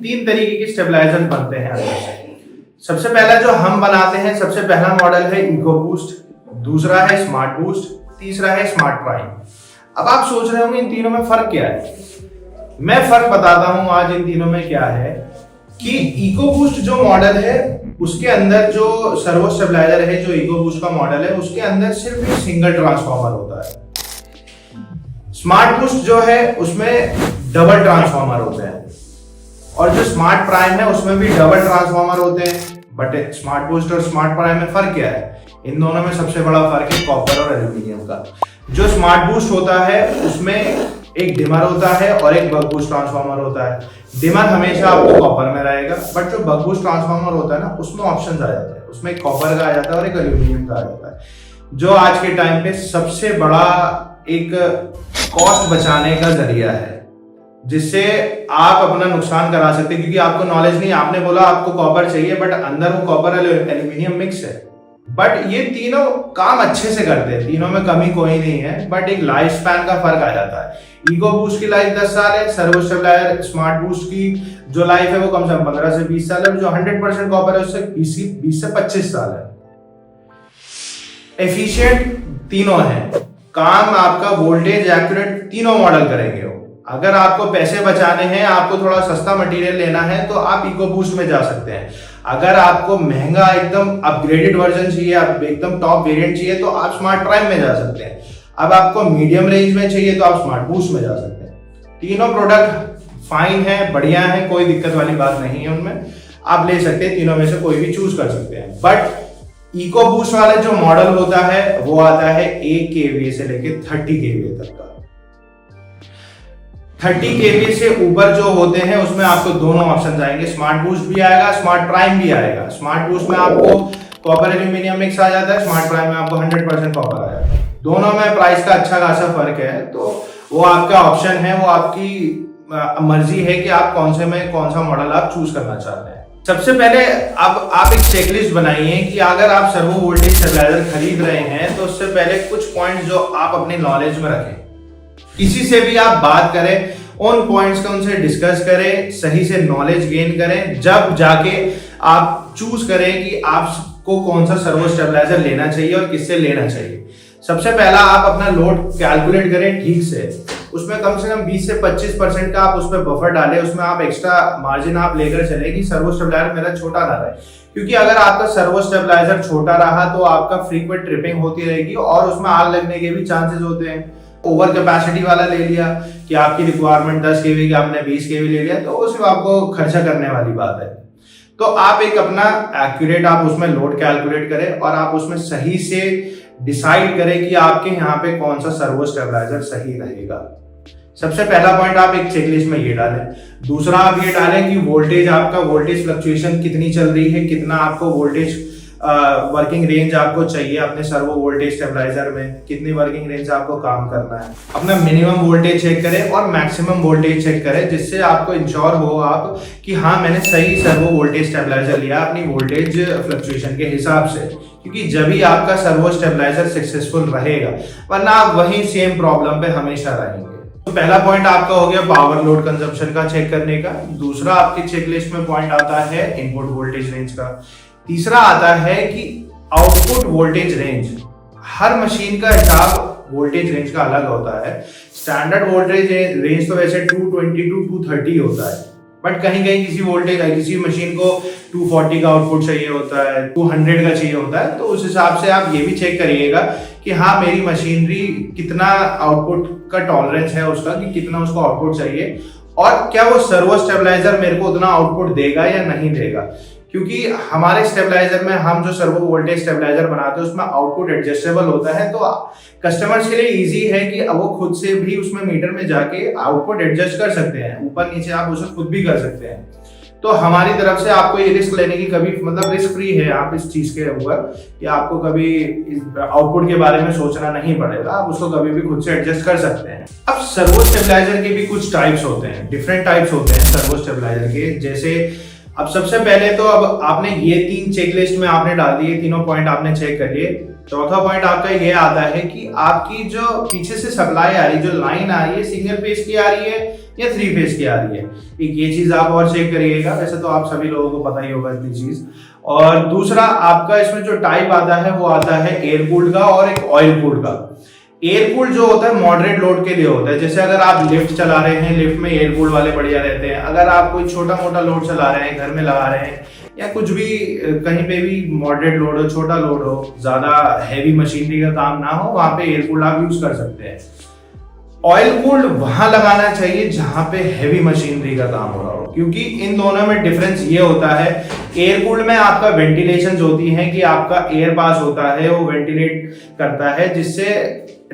तीन तरीके के स्टेबलाइजर बनते हैं अंदर से। सबसे पहला जो हम बनाते हैं, सबसे पहला मॉडल है इको बूस्ट, दूसरा है स्मार्ट बूस्ट, तीसरा है स्मार्ट प्राइम। अब आप सोच रहे होंगे इन तीनों में फर्क क्या है। मैं फर्क बताता हूं आज इन तीनों में क्या है कि इको बूस्ट जो मॉडल है उसके अंदर जो सर्वो स्टेबलाइजर है, जो इको बूस्ट का मॉडल है, उसके अंदर सिर्फ एक सिंगल ट्रांसफार्मर होता है। स्मार्ट बूस्ट जो है उसमें डबल ट्रांसफार्मर होते हैं, और जो स्मार्ट प्राइम है उसमें भी डबल ट्रांसफार्मर होते हैं। बट स्मार्ट बूस्ट और स्मार्ट प्राइम में फर्क क्या है? इन दोनों में सबसे बड़ा फर्क है कॉपर और एल्यूमिनियम का। जो स्मार्ट बूस्ट होता है उसमें एक डिमर होता है और एक बक बूस्ट ट्रांसफार्मर होता है। डिमर हमेशा आपको कॉपर में रहेगा, बट जो बक बूस्ट ट्रांसफार्मर होता है ना, उसमें ऑप्शंस आ जाते हैं। उसमें एक कॉपर का आ जाता है और एक एल्यूमिनियम का आ जाता है, जो आज के टाइम पे सबसे बड़ा एक कॉस्ट बचाने का जरिया है, जिससे आप अपना नुकसान करा सकते हैं। क्योंकि आपको नॉलेज नहीं, आपने बोला आपको कॉपर चाहिए, बट अंदर वो कॉपर और एल्यूमिनियम मिक्स है। बट ये तीनों काम अच्छे से करते हैं, तीनों में कमी कोई नहीं है, बट एक लाइफ स्पैन का फर्क आ जाता है। इको बूस्ट की लाइफ 10 साल है, सर्वो स्टेबलाइजर स्मार्ट बूस्ट की जो लाइफ है वो कम से कम 15 से 20 साल है, जो 100% कॉपर है उससे 20 से 25 साल है। एफिशिएंट तीनों है, काम आपका वोल्टेज एक्यूरेट तीनों मॉडल करेंगे वो। अगर आपको पैसे बचाने हैं, आपको थोड़ा सस्ता मटेरियल लेना है, तो आप इको बूस्ट में जा सकते हैं। अगर आपको महंगा एकदम अपग्रेडेड वर्जन चाहिए, आप एकदम टॉप वेरिएंट चाहिए, तो आप स्मार्ट प्राइम में जा सकते हैं। अब आपको मीडियम रेंज में चाहिए तो आप स्मार्ट बूस्ट में जा सकते हैं। तीनों प्रोडक्ट फाइन है, बढ़िया है, कोई दिक्कत वाली बात नहीं है उनमें, आप ले सकते हैं। तीनों में से कोई भी चूज कर सकते हैं। बट इको बूस्ट वाला जो मॉडल होता है वो आता है 1 kVA से लेके 30 kVA तक का। 30 kVA से ऊपर जो होते हैं उसमें आपको दोनों ऑप्शन आएंगे, स्मार्ट बूस्ट भी आएगा, स्मार्ट प्राइम भी आएगा। स्मार्ट बूस्ट में आपको कॉपर एल्यूमिनियम मिक्स आ जाता है, स्मार्ट प्राइम में आपको 100% कॉपर आएगा। दोनों में प्राइस का अच्छा खासा फर्क है, तो वो आपका ऑप्शन है, वो आपकी मर्जी है कि आप कौन सा मॉडल आप चूज करना चाहते हैं। सबसे पहले अब आप एक चेकलिस्ट बनाइए कि अगर आप सर्वो वोल्टेज स्टेबलाइजर खरीद रहे हैं तो उससे पहले कुछ पॉइंट जो आप अपने नॉलेज में रखें। किसी से भी आप बात करें, उन पॉइंट्स का उनसे डिस्कस करें, सही से नॉलेज गेन करें, जब जाके आप चूज करें कि आपको कौन सा सर्वो स्टेबलाइजर लेना चाहिए और किससे लेना चाहिए। सबसे पहला आप अपना लोड कैलकुलेट करें ठीक से, उसमें कम से कम 20 से 25% का आप उसमें बफर डालें, उसमें आप एक्स्ट्रा मार्जिन आप लेकर चले कि सर्वो स्टेबलाइजर मेरा छोटा ना रहे। क्योंकि अगर आपका सर्वो स्टेबलाइजर छोटा रहा तो आपका फ्रीक्वेंट ट्रिपिंग होती रहेगी और उसमें आग लगने के भी चांसेस होते हैं। ओवर कैपेसिटी वाला ले लिया कि आपकी रिक्वायरमेंट 10 kV की, आपने 20 kV ले लिया, तो वो सिर्फ आपको खर्चा करने वाली बात है। तो आप एक अपना एक्यूरेट आप उसमें लोड कैलकुलेट करें और आप उसमें सही से डिसाइड करें कि आपके यहाँ पे कौन सा सर्वो स्टेबलाइजर सही रहेगा। सबसे पहला पॉइंट आप एक चेकलिस्ट में ये डालें। दूसरा आप ये डालें कि वोल्टेज, आपका वोल्टेज फ्लक्चुएशन कितनी चल रही है, कितना आपको वोल्टेज वर्किंग रेंज आपको चाहिए अपने सर्वो वोल्टेज स्टेबलाइजर में, कितनी वर्किंग रेंज आपको काम करना है। अपना मिनिमम वोल्टेज चेक करें और मैक्सिमम वोल्टेज चेक करें, जिससे आपको इंश्योर हो आप कि हाँ मैंने सही सर्वो वोल्टेज स्टेबलाइजर लिया अपनी वोल्टेज फ्लक्चुएशन के हिसाब से। क्योंकि जब ही आपका सर्वो स्टेबलाइजर सक्सेसफुल रहेगा, वरना आप वही सेम प्रॉब्लम पे हमेशा रहेंगे। तो पहला पॉइंट आपका हो गया पावर लोड कंजप्शन का चेक करने का। दूसरा आपकी चेकलिस्ट में पॉइंट आता है इनपुट वोल्टेज रेंज का। तीसरा आता है कि आउटपुट वोल्टेज रेंज। हर मशीन का हिसाब वोल्टेज रेंज का अलग होता है। स्टैंडर्ड वोल्टेज रेंज तो वैसे 220 to 230 होता है, बट कहीं कहीं किसी मशीन को 240 का आउटपुट चाहिए होता है, 200 का चाहिए होता है। तो उस हिसाब से आप ये भी चेक करिएगा कि हाँ मेरी मशीनरी कितना आउटपुट का टॉलरेंस है उसका, कि कितना उसको आउटपुट चाहिए, और क्या वो सर्वो स्टेबलाइजर मेरे को उतना आउटपुट देगा या नहीं देगा। क्योंकि हमारे स्टेबलाइजर में, हम जो सर्वो वोल्टेज स्टेबलाइजर बनाते हैं उसमें आउटपुट एडजस्टेबल होता है, तो कस्टमर्स के लिए इजी है कि वो खुद से भी उसमें मीटर में जाके आउटपुट एडजस्ट कर सकते हैं, ऊपर नीचे आप उसे खुद भी कर सकते हैं। तो हमारी तरफ से आपको ये रिस्क लेने की कभी, मतलब रिस्क फ्री है आप इस चीज के ऊपर कि आपको कभी आउटपुट के बारे में सोचना नहीं पड़ेगा, आप उसको कभी भी खुद से एडजस्ट कर सकते हैं। अब सर्वो स्टेबलाइजर के भी कुछ टाइप्स होते हैं, डिफरेंट टाइप्स होते हैं सर्वो स्टेबलाइजर के। जैसे अब सबसे पहले तो अब आपने ये 3 चेकलिस्ट में आपने डाल दिए, तीनों पॉइंट आपने चेक कर लिए। चौथा पॉइंट आपका ये आता है कि आपकी जो पीछे से सप्लाई आ रही है, जो लाइन आ रही है, सिंगल फेज की आ रही है या 3 फेज की आ रही है। एक ये चीज आप और चेक करिएगा, वैसे तो आप सभी लोगों को पता ही होगा इतनी चीज। और दूसरा आपका इसमें जो टाइप आता है वो आता है एयर कूल्ड का और एक ऑयल कूल्ड का। एयर कूल्ड जो होता है मॉडरेट लोड के लिए होता है, जैसे अगर आप लिफ्ट चला रहे हैं, लिफ्ट में एयर कूल्ड वाले बढ़िया रहते हैं। अगर आप कोई छोटा मोटा लोड चला रहे हैं, घर में लगा रहे हैं या कुछ भी कहीं पे भी मॉडरेट लोड हो, छोटा लोड हो, ज्यादा हैवी मशीनरी का काम ना हो, वहां पे एयर कूल्ड आप यूज कर सकते हैं। ऑयल कूल्ड वहां लगाना चाहिए जहां पे हैवी मशीनरी का काम हो रहा हो, क्योंकि इन दोनों में डिफरेंस ये होता है, एयर कूल्ड में आपका वेंटिलेशन होती है कि आपका एयर पास होता है, वो वेंटिलेट करता है, जिससे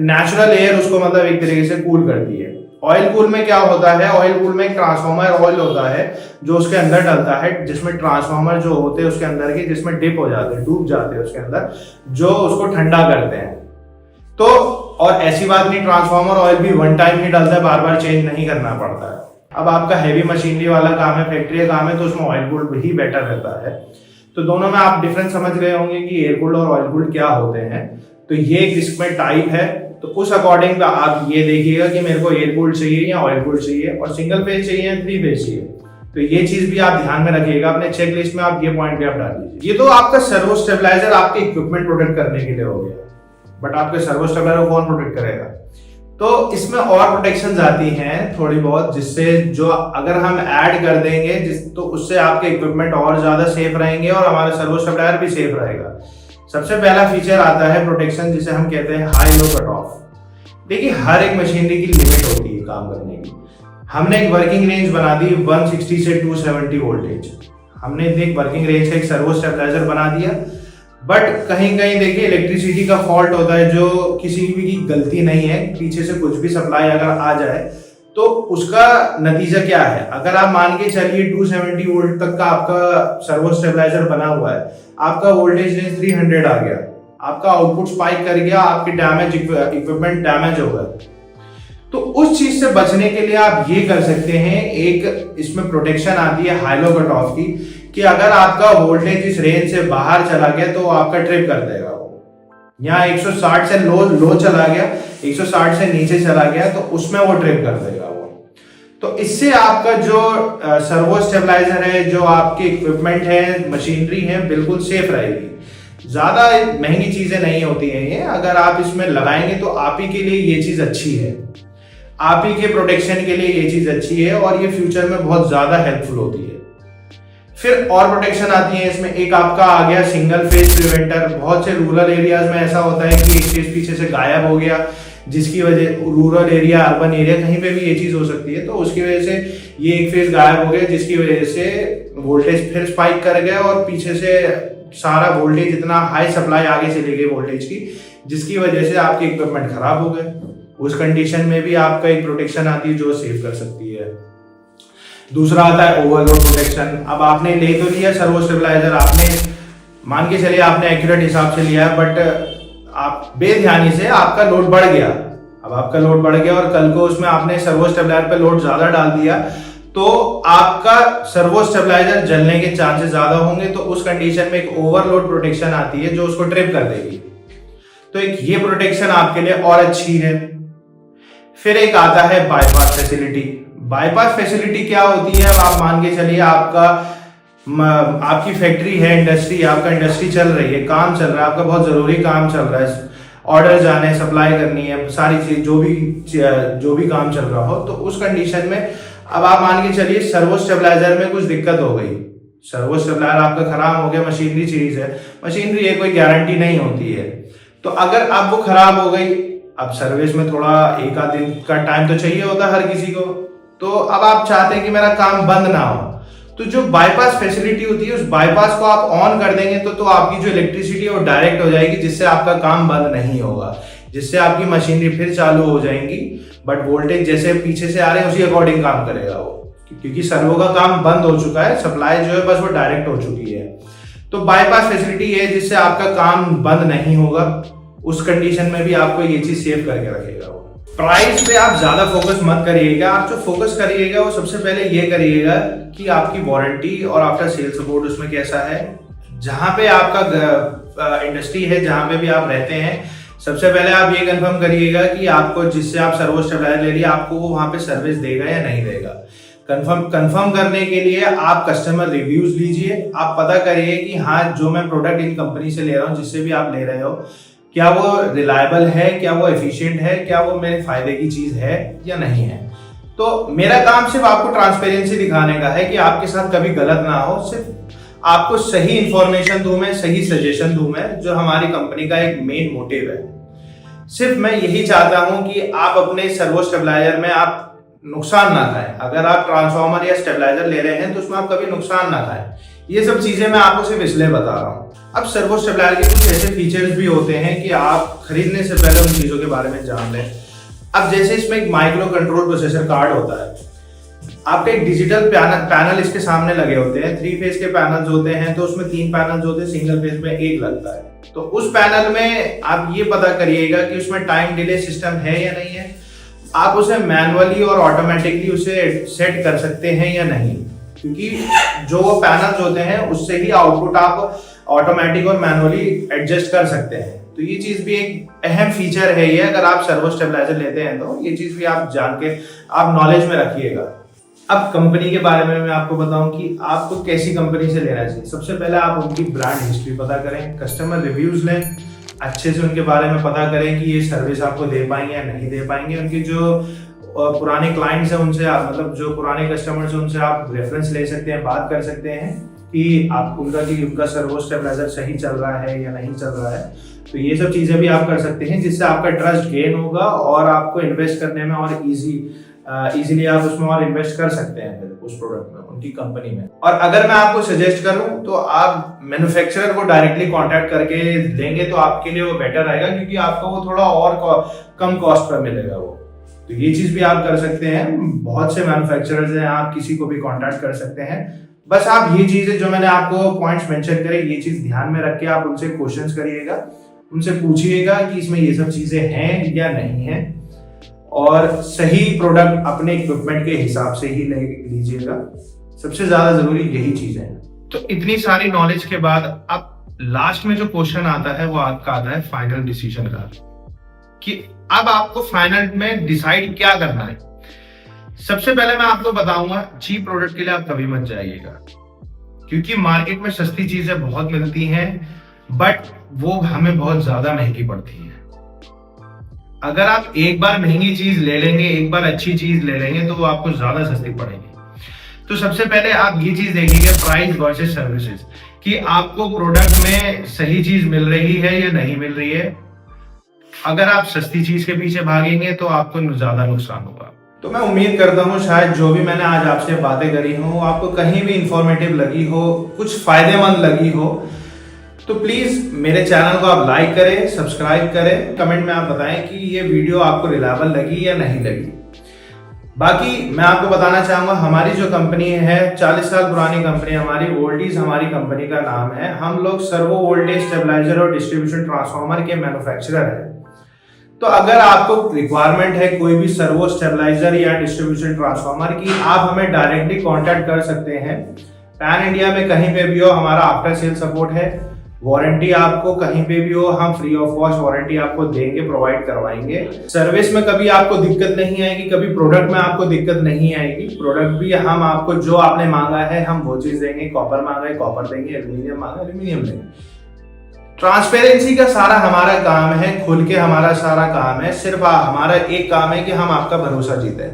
नेचुरल एयर उसको मतलब एक तरीके से कूल करती है। ऑयल कूल में क्या होता है, ऑयल कूल में एक ट्रांसफार्मर ऑयल होता है जो उसके अंदर डलता है, जिसमें ट्रांसफार्मर जो होते हैं उसके अंदर के, जिसमें डिप हो जाते हैं, डूब जाते हैं उसके अंदर, जो उसको ठंडा करते हैं। तो और ऐसी बात नहीं, ट्रांसफार्मर ऑयल भी वन टाइम ही डलता है, बार बार चेंज नहीं करना पड़ता है। अब आपका हैवी मशीनरी वाला काम है, फैक्ट्री का काम है, तो उसमें ऑयल कूल्ड ही बेटर रहता है। तो दोनों में आप डिफरेंस समझ गए होंगे कि एयर कूल्ड और ऑयल कूल्ड क्या होते हैं। तो ये इसमें टाइप है, तो उस अकॉर्डिंग आप ये देखिएगा कि मेरे को एयर कूल्ड चाहिए या ऑयल कूल्ड चाहिए, और सिंगल फेज चाहिए या 3 फेज चाहिए। तो ये चीज भी आप ध्यान में रखिएगा, अपने चेक लिस्ट में आप ये पॉइंट भी आप डाल दीजिए। ये तो आपका सर्वो स्टेबलाइजर आपके इक्विपमेंट प्रोटेक्ट करने के लिए हो गया, बट आपके सर्वो स्टेबलाइजर को कौन प्रोटेक्ट करेगा? तो इसमें और प्रोटेक्शन आती हैं थोड़ी बहुत, जिससे जो अगर हम ऐड कर देंगे तो उससे आपके इक्विपमेंट और ज्यादा सेफ रहेंगे और हमारा सर्वो स्टेबलाइजर भी सेफ रहेगा। सबसे पहला फीचर आता है प्रोटेक्शन, जिसे हम कहते हैं हाई लो कट ऑफ। देखिए, हर एक मशीनरी की लिमिट होती है काम करने की। हमने एक वर्किंग रेंज बना दी 160 से 270 वोल्टेज, हमने एक वर्किंग रेंज का एक सर्वो स्टेबलाइजर बना दिया। बट कहीं कहीं देखिए इलेक्ट्रिसिटी का फॉल्ट होता है, जो किसी भी की गलती नहीं है, पीछे से कुछ भी सप्लाई अगर आ जाए तो उसका नतीजा क्या है? अगर आप मान के चलिए 270 वोल्ट तक का आपका सर्वो स्टेबलाइजर बना हुआ है, आपका वोल्टेज रेंज 300 आ गया, आपका आउटपुट स्पाइक कर गया, आपके डैमेज इक्विपमेंट डैमेज हो गया। तो उस चीज से बचने के लिए आप ये कर सकते हैं, एक इसमें प्रोटेक्शन आती है हाई लो कट ऑफ की, कि अगर आपका वोल्टेज इस रेंज से बाहर चला गया तो आपका ट्रिप कर देगा वो। यहाँ 160 से लो चला गया, 160 से नीचे चला गया तो उसमें वो ट्रिप कर देगा वो। तो इससे आपका जो सर्वो स्टेबलाइजर है, जो आपके इक्विपमेंट है, मशीनरी है, बिल्कुल सेफ रहेगी। ज्यादा महंगी चीजें नहीं होती हैं ये, अगर आप इसमें लगाएंगे तो आप ही के लिए ये चीज अच्छी है, आप ही के प्रोटेक्शन के लिए ये चीज अच्छी है, और ये फ्यूचर में बहुत ज्यादा हेल्पफुल होती है। फिर और प्रोटेक्शन आती है इसमें, एक आपका आ गया सिंगल फेज प्रिवेंटर। बहुत से रूरल एरियाज में ऐसा होता है कि एक फेज पीछे से गायब हो गया, जिसकी वजह, रूरल एरिया, अर्बन एरिया, कहीं पे भी ये चीज हो सकती है, तो उसकी वजह से ये एक फेज गायब हो गया, जिसकी वजह से वोल्टेज फिर स्पाइक कर गया और पीछे से सारा वोल्टेज, इतना हाई सप्लाई आगे चली गई वोल्टेज की, जिसकी वजह से आपके इक्विपमेंट खराब हो गए। उस कंडीशन में भी आपका एक प्रोटेक्शन आती है जो सेव कर सकती है। दूसरा आता है ओवरलोड प्रोटेक्शन। अब आपने ले तो लिया सर्वो स्टेबलाइजर, आपने मान के चलिए आपने एक्यूरेट हिसाब से लिया, बट आप बेध्यानी से आपका लोड बढ़ गया। अब आपका लोड बढ़ गया और कल को उसमें आपने सर्वो स्टेबलाइजर पे लोड ज्यादा डाल दिया, तो आपका सर्वो स्टेबलाइजर जलने के चांसेस ज्यादा होंगे। तो उस कंडीशन में एक ओवरलोड प्रोटेक्शन आती है जो उसको ट्रिप कर देगी। तो एक ये प्रोटेक्शन आपके लिए और अच्छी है। फिर एक आता है बाईपास फैसिलिटी। बाईपास फैसिलिटी क्या होती है? अब आप मान के चलिए आपकी फैक्ट्री है, इंडस्ट्री, आपका इंडस्ट्री चल रही है, काम चल रहा है, आपका बहुत जरूरी काम चल रहा है, ऑर्डर जाने, सप्लाई करनी है, सारी चीज जो भी काम चल रहा हो, तो उस कंडीशन में अब आप मान के चलिए सर्वो स्टेबलाइजर में कुछ दिक्कत हो गई, सर्वो स्टेबलाइजर आपका खराब हो गया, मशीनरी चीज है, मशीनरी है, कोई गारंटी नहीं होती है। तो अगर अब वो खराब हो गई, अब सर्विस में थोड़ा एक आध दिन का टाइम तो चाहिए होता है हर किसी को, तो अब आप चाहते हैं कि मेरा काम बंद ना हो, तो जो बाईपास फैसिलिटी होती है उस बाईपास को आप ऑन कर देंगे तो आपकी जो इलेक्ट्रिसिटी है वो डायरेक्ट हो जाएगी, जिससे आपका काम बंद नहीं होगा, जिससे आपकी मशीनरी फिर चालू हो जाएंगी। बट वोल्टेज जैसे पीछे से आ रहे हैं उसी अकॉर्डिंग काम करेगा वो, क्योंकि सर्वो का काम बंद हो चुका है, सप्लाई जो है बस वो डायरेक्ट हो चुकी है। तो बाईपास फैसिलिटी है जिससे आपका काम बंद नहीं होगा, उस कंडीशन में भी आपको ये चीज सेव करके रखेगा। प्राइस पे आप ज्यादा फोकस मत करिएगा, आप जो फोकस करिएगा वो सबसे पहले ये करिएगा कि आपकी वारंटी और आफ्टर सेल सपोर्ट उसमें कैसा है। जहां पे आपका इंडस्ट्री है जहाँ पे भी आप रहते हैं, सबसे पहले आप ये कंफर्म करिएगा कि आपको जिससे आप सर्वो स्टेबलाइजर ले रही है आपको वो वहाँ पे सर्विस देगा या नहीं देगा। कंफर्म करने के लिए आप कस्टमर रिव्यूज लीजिए, आप पता करिए कि हाँ जो मैं प्रोडक्ट इन कंपनी से ले रहा हूँ, जिससे भी आप ले रहे हो, क्या वो रिलायबल है, क्या वो एफिशिएंट है, क्या वो मेरे फायदे की चीज है या नहीं है। तो मेरा काम सिर्फ आपको ट्रांसपेरेंसी दिखाने का है कि आपके साथ कभी गलत ना हो, सिर्फ आपको सही इंफॉर्मेशन दूं मैं, सही सजेशन दूं मैं, जो हमारी कंपनी का एक मेन मोटिव है। सिर्फ मैं यही चाहता हूं कि आप अपने सर्वो स्टेबलाइजर में आप नुकसान ना खाएं। अगर आप ट्रांसफार्मर या स्टेबलाइजर ले रहे हैं तो उसमें आप कभी नुकसान ना खाएं। ये सब चीजें मैं आपको सिर्फ इसलिए बता रहा हूँ। अब सर्वो स्टेबलाइजर के कुछ ऐसे फीचर्स भी होते हैं कि आप खरीदने से पहले उन चीजों के बारे में जान लें। अब जैसे इसमें एक माइक्रो कंट्रोल प्रोसेसर कार्ड होता है, आपके एक डिजिटल पैनल इसके सामने लगे होते हैं। 3 फेज के पैनल्स होते हैं, तो उसमें 3 पैनल्स होते हैं, सिंगल फेज में 1 लगता है। तो उस पैनल में आप ये पता करिएगा कि उसमें टाइम डिले सिस्टम है या नहीं है। आप उसे मैनुअली और ऑटोमेटिकली उसे सेट कर सकते हैं या नहीं, क्योंकि जो वो पैनल्स होते हैं उससे ही आउटपुट आप ऑटोमेटिक और मैनुअली एडजस्ट कर सकते हैं। तो ये चीज भी एक अहम फीचर है ये, अगर आप सर्वो स्टेबलाइजर लेते हैं तो ये चीज भी आप जान के आप नॉलेज में रखिएगा। अब कंपनी के बारे में मैं आपको बताऊं कि आपको कैसी कंपनी से लेना चाहिए। सबसे पहले आप उनकी ब्रांड हिस्ट्री पता करें, कस्टमर रिव्यूज लें, अच्छे से उनके बारे में पता करें कि ये सर्विस आपको दे पाएंगे या नहीं दे पाएंगे। उनकी जो पुराने क्लाइंट्स हैं उनसे आप, मतलब जो पुराने कस्टमर्स हैं उनसे आप रेफरेंस ले सकते हैं, बात कर सकते हैं कि आप उनका सर्वो स्टेबलाइजर सही चल रहा है या नहीं चल रहा है। तो ये सब चीजें भी आप कर सकते हैं, जिससे आपका ट्रस्ट गेन होगा और आपको इन्वेस्ट करने में और इजीली आप उसमें और इन्वेस्ट कर सकते हैं फिर उस प्रोडक्ट में, उनकी कंपनी में। और अगर मैं आपको सजेस्ट करूं तो आप मैन्युफैक्चरर को डायरेक्टली कांटेक्ट करके लेंगे तो आपके लिए वो बेटर रहेगा, क्योंकि आपको वो थोड़ा और कम कॉस्ट पर मिलेगा वो। तो ये चीज भी आप कर सकते हैं। बहुत से मैन्युफैक्चरर्स हैं, आप किसी को भी कांटेक्ट कर सकते हैं। बस आप ये चीजें जो मैंने आपको पॉइंट्स मेंशन करे, ये चीज ध्यान में रख के आप उनसे क्वेश्चंस करिएगा, उनसे पूछिएगा कि इसमें ये सब चीजें हैं या नहीं है, और सही प्रोडक्ट अपने इक्विपमेंट के हिसाब से ही ले लीजिएगा। सबसे ज्यादा जरूरी यही चीजें हैं। तो इतनी सारी नॉलेज के बाद अब लास्ट में जो क्वेश्चन आता है वो आपका आता है फाइनल डिसीजन का, कि अब आपको फाइनल में डिसाइड क्या करना है। सबसे पहले मैं आपको बताऊंगा, चीप प्रोडक्ट के लिए आप कभी मत जाइएगा, क्योंकि मार्केट में सस्ती चीजें बहुत मिलती हैं, बट वो हमें बहुत ज्यादा महंगी पड़ती है। अगर आप एक बार महंगी चीज ले लेंगे, एक बार अच्छी चीज ले लेंगे, तो वो आपको ज्यादा सस्ती पड़ेगी। तो सबसे पहले आप ये चीज देखिएगा, प्राइस वर्सेस सर्विसेज, कि आपको प्रोडक्ट में सही चीज मिल रही है या नहीं मिल रही है। अगर आप सस्ती चीज के पीछे भागेंगे तो आपको ज्यादा नुकसान होगा। तो मैं उम्मीद करता हूँ शायद जो भी मैंने आज आपसे बातें करी हो आपको कहीं भी इंफॉर्मेटिव लगी हो, कुछ फायदेमंद लगी हो। तो प्लीज मेरे चैनल को आप लाइक करें, सब्सक्राइब करें, कमेंट में आप बताएं कि ये वीडियो आपको रिलायबल लगी या नहीं लगी। बाकी मैं आपको बताना चाहूंगा, हमारी जो कंपनी है 40 साल पुरानी कंपनी, हमारी वोल्टीज हमारी कंपनी का नाम है। हम लोग सर्वो वोल्टेज स्टेबलाइजर और डिस्ट्रीब्यूशन ट्रांसफार्मर के मैन्युफैक्चरर हैं। तो अगर आपको रिक्वायरमेंट है कोई भी सर्वो स्टेबलाइजर या डिस्ट्रीब्यूशन ट्रांसफार्मर की, आप हमें डायरेक्टली कांटेक्ट कर सकते हैं। पैन इंडिया में कहीं पे भी हो, हमारा आफ्टर सेल सपोर्ट है। वारंटी आपको कहीं पे भी हो, हम फ्री ऑफ कॉस्ट वारंटी आपको देंगे, प्रोवाइड करवाएंगे। सर्विस में कभी आपको दिक्कत नहीं आएगी, कभी प्रोडक्ट में आपको दिक्कत नहीं आएगी। प्रोडक्ट भी हम आपको जो आपने मांगा है हम वो चीज देंगे। कॉपर मांगा है कॉपर देंगे, एल्यूमिनियम मांगा एल्यूमिनियम देंगे। ट्रांसपेरेंसी का सारा हमारा काम है, खुल के हमारा सारा काम है। सिर्फ हमारा एक काम है कि हम आपका भरोसा जीते,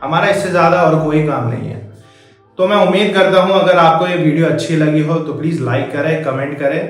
हमारा इससे ज्यादा और कोई काम नहीं है। तो मैं उम्मीद करता हूं अगर आपको ये वीडियो अच्छी लगी हो तो प्लीज लाइक करें, कमेंट करें